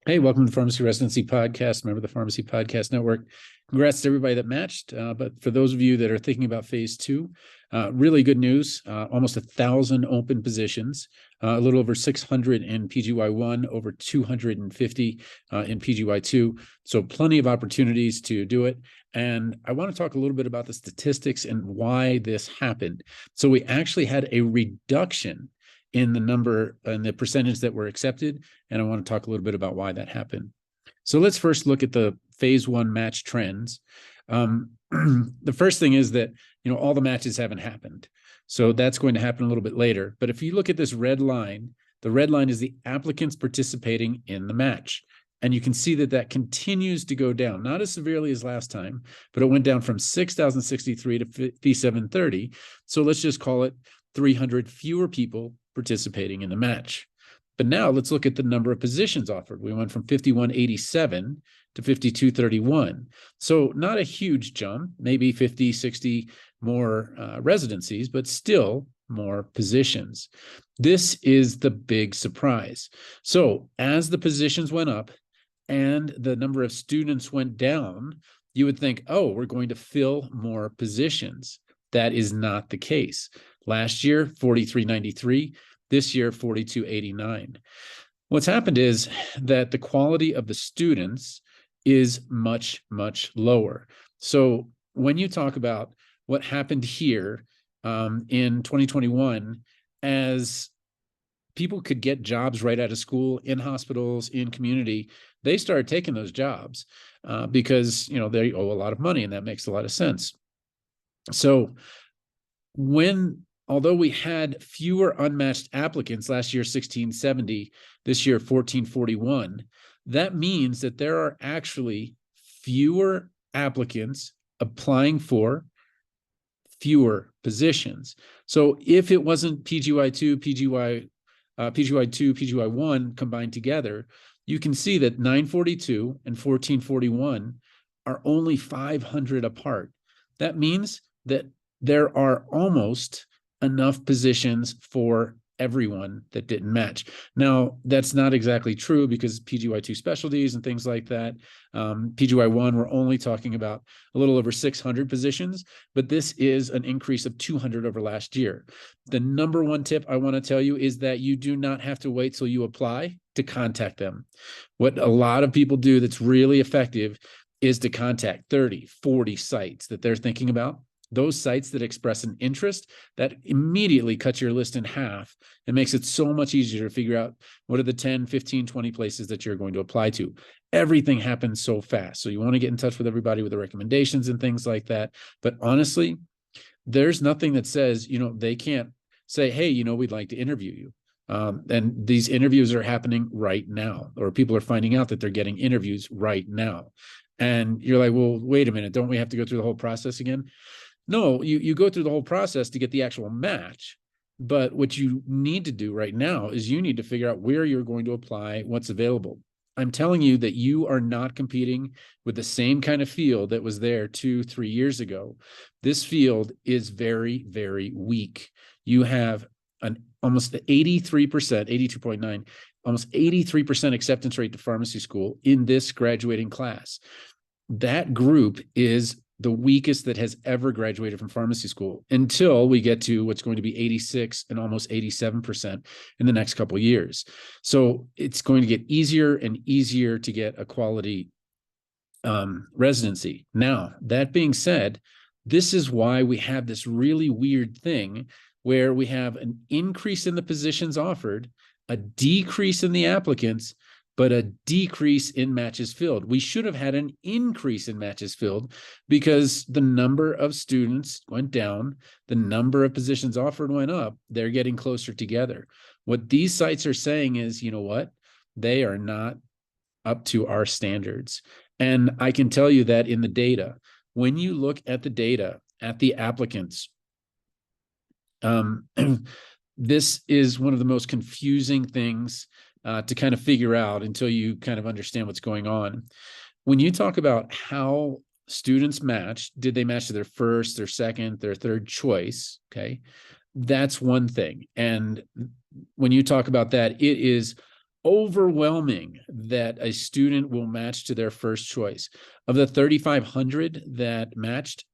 Hey, welcome to the Pharmacy Residency Podcast, member of the Pharmacy Podcast Network. Congrats to everybody that matched. But for those of you that are thinking about phase two, really good news. Almost 1,000 open positions, a little over 600 in PGY1, over 250 in PGY2. So plenty of opportunities to do it. And I want to talk a little bit about the statistics and why this happened. So we actually had a reduction in the number and the percentage that were accepted. And I want to talk a little bit about why that happened. So let's first look at the phase one match trends. The first thing is that, all the matches haven't happened. So that's going to happen a little bit later. But if you look at this red line, the red line is the applicants participating in the match. And you can see that that continues to go down, not as severely as last time, but it went down from 6,063 to 5,730. So let's just call it 300 fewer people participating in the match. But now let's look at the number of positions offered. We went from 5,187 to 5,231. So not a huge jump, maybe 50, 60 more residencies, but still more positions. This is the big surprise. So as the positions went up and the number of students went down, you would think, oh, we're going to fill more positions. That is not the case. Last year, 4,393. This year, 4,289. What's happened is that the quality of the students is much, much lower. So when you talk about what happened here in 2021, as people could get jobs right out of school, in hospitals, in community, they started taking those jobs because, they owe a lot of money, and that makes a lot of sense. So although we had fewer unmatched applicants last year, 1,670, this year, 1,441, that means that there are actually fewer applicants applying for fewer positions. So if it wasn't PGY2, PGY1 combined together, you can see that 942 and 1,441 are only 500 apart. That means that there are almost enough positions for everyone that didn't match. Now, that's not exactly true because PGY2 specialties and things like that. PGY1, we're only talking about a little over 600 positions, but this is an increase of 200 over last year. The number one tip I want to tell you is that you do not have to wait till you apply to contact them. What a lot of people do that's really effective is to contact 30, 40 sites that they're thinking about. Those sites that express an interest, that immediately cuts your list in half and makes it so much easier to figure out what are the 10, 15, 20 places that you're going to apply to. Everything happens so fast. So you want to get in touch with everybody with the recommendations and things like that. But honestly, there's nothing that says, they can't say, hey, we'd like to interview you. And these interviews are happening right now, or people are finding out that they're getting interviews right now. And you're like, well, wait a minute, don't we have to go through the whole process again? No, you go through the whole process to get the actual match. But what you need to do right now is you need to figure out where you're going to apply, what's available. I'm telling you that you are not competing with the same kind of field that was there 2-3 years ago. This field is very, very weak. You have an almost 83%, 82.9, almost 83% acceptance rate to pharmacy school in this graduating class. That group is the weakest that has ever graduated from pharmacy school until we get to what's going to be 86 and almost 87% in the next couple of years. So it's going to get easier and easier to get a quality residency. Now, that being said, this is why we have this really weird thing where we have an increase in the positions offered, a decrease in the applicants, but a decrease in matches filled. We should have had an increase in matches filled because the number of students went down, the number of positions offered went up. They're getting closer together. What these sites are saying is, you know what? They are not up to our standards. And I can tell you that in the data, when you look at the data, at the applicants, this is one of the most confusing things to kind of figure out until you kind of understand what's going on. When you talk about how students match, did they match to their first, their second, their third choice? Okay, that's one thing. And when you talk about that, it is overwhelming that a student will match to their first choice. Of the 3,500 that matched,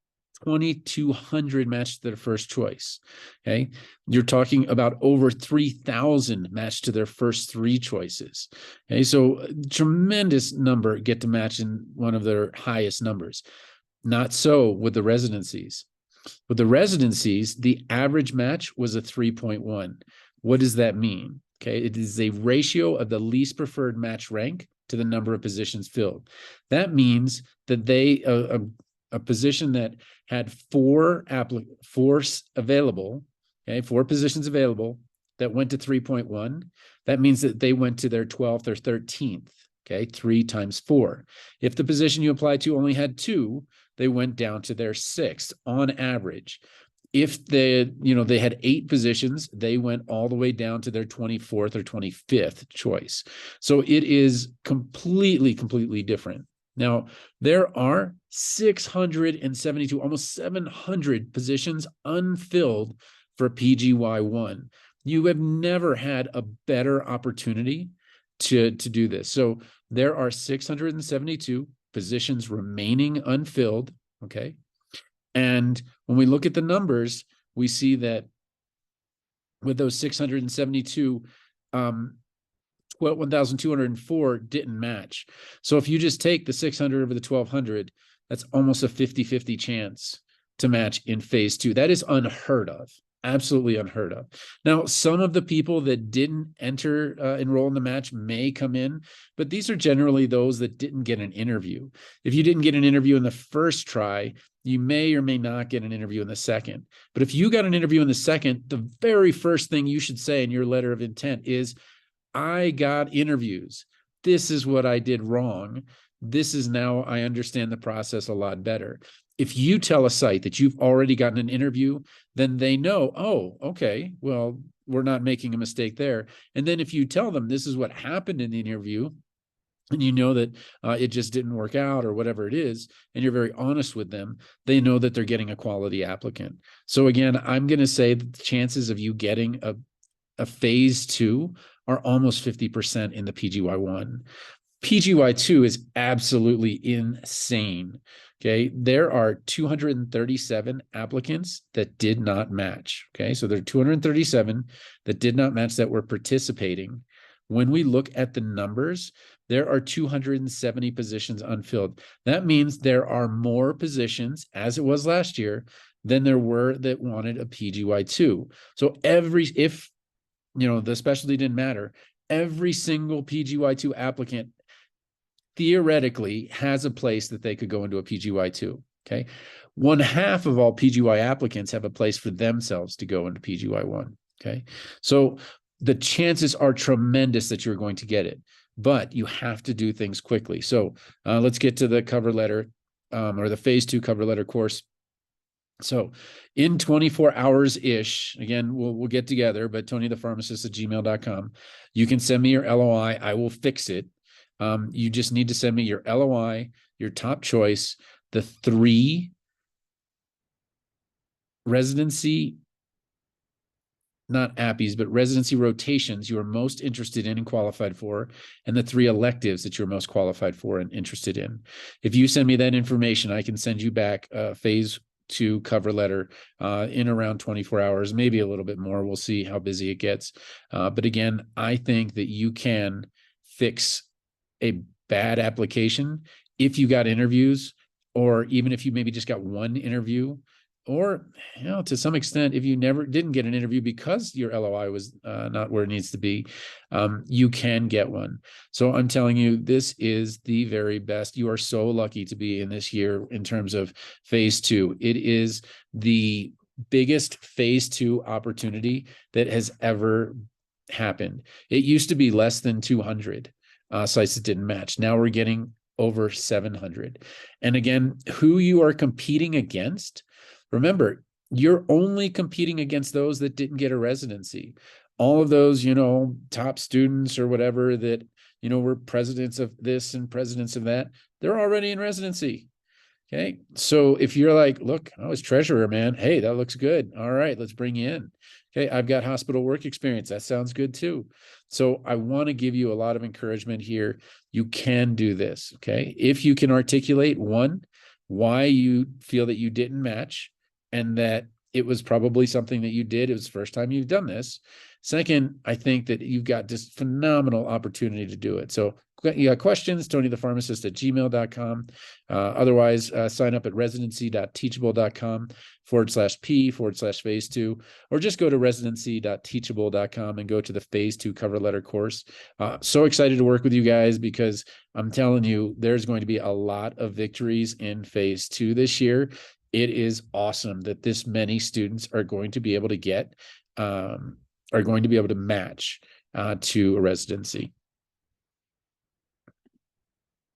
2,200 matched their first choice. Okay. You're talking about over 3,000 matched to their first three choices. Okay. So a tremendous number get to match in one of their highest numbers. Not so with the residencies. With the residencies, the average match was a 3.1. What does that mean? Okay. It is a ratio of the least preferred match rank to the number of positions filled. That means that a position that had four available, okay, four positions available that went to 3.1, that means that they went to their 12th or 13th, okay, 3 times 4. If the position you applied to only had 2, they went down to their 6th on average. If they had 8 positions, they went all the way down to their 24th or 25th choice. So it is completely different. Now, there are 672, almost 700 positions unfilled for PGY1. You have never had a better opportunity to do this. So there are 672 positions remaining unfilled, okay? And when we look at the numbers, we see that with those 672, 1,204 didn't match. So if you just take the 600 over the 1,200, that's almost a 50-50 chance to match in phase 2. That is unheard of. Absolutely unheard of. Now, some of the people that didn't enroll in the match may come in, but these are generally those that didn't get an interview. If you didn't get an interview in the first try, you may or may not get an interview in the second. But if you got an interview in the second, the very first thing you should say in your letter of intent is, I got interviews. This is what I did wrong. This is now I understand the process a lot better. If you tell a site that you've already gotten an interview, then they know, oh, okay, well, we're not making a mistake there. And then if you tell them this is what happened in the interview, and you know that it just didn't work out or whatever it is, and you're very honest with them, they know that they're getting a quality applicant. So again, I'm going to say that the chances of you getting a phase 2 are almost 50% in the PGY1. PGY2 is absolutely insane. Okay. There are 237 applicants that did not match. Okay. So there are 237 that did not match that were participating. When we look at the numbers, there are 270 positions unfilled. That means there are more positions, as it was last year, than there were that wanted a PGY2. So if the specialty didn't matter, every single PGY2 applicant theoretically has a place that they could go into a PGY2. Okay. 1/2 of all PGY applicants have a place for themselves to go into PGY1. Okay. So the chances are tremendous that you're going to get it, but you have to do things quickly. So let's get to the cover letter or the phase 2 cover letter course. So in 24 hours-ish, again, we'll get together, but TonyThePharmacist@gmail.com. You can send me your LOI. I will fix it. You just need to send me your LOI, your top choice, the 3 residency, not APPEs, but residency rotations you are most interested in and qualified for, and the 3 electives that you're most qualified for and interested in. If you send me that information, I can send you back phase 2 cover letter in around 24 hours, maybe a little bit more. We'll see how busy it gets. But again, I think that you can fix a bad application if you got interviews, or even if you maybe just got one interview, or to some extent, if you didn't get an interview because your LOI was not where it needs to be, you can get one. So I'm telling you, this is the very best. You are so lucky to be in this year in terms of phase 2. It is the biggest phase 2 opportunity that has ever happened. It used to be less than 200 sites that didn't match. Now we're getting over 700. And again, who you are competing against, remember, you're only competing against those that didn't get a residency. All of those, top students or whatever that, were presidents of this and presidents of that, they're already in residency. Okay. So if you're like, look, I was treasurer, man. Hey, that looks good. All right, let's bring you in. Okay, I've got hospital work experience. That sounds good too. So I want to give you a lot of encouragement here. You can do this. Okay, if you can articulate one, why you feel that you didn't match, and that it was probably something that you did. It was the first time you've done this. Second, I think that you've got this phenomenal opportunity to do it. So you got questions, TonyThePharmacist@gmail.com. Otherwise, sign up at residency.teachable.com/P/phase2, or just go to residency.teachable.com and go to the phase 2 cover letter course. So excited to work with you guys, because I'm telling you, there's going to be a lot of victories in phase 2 this year. It is awesome that this many students are going to be able to match to a residency.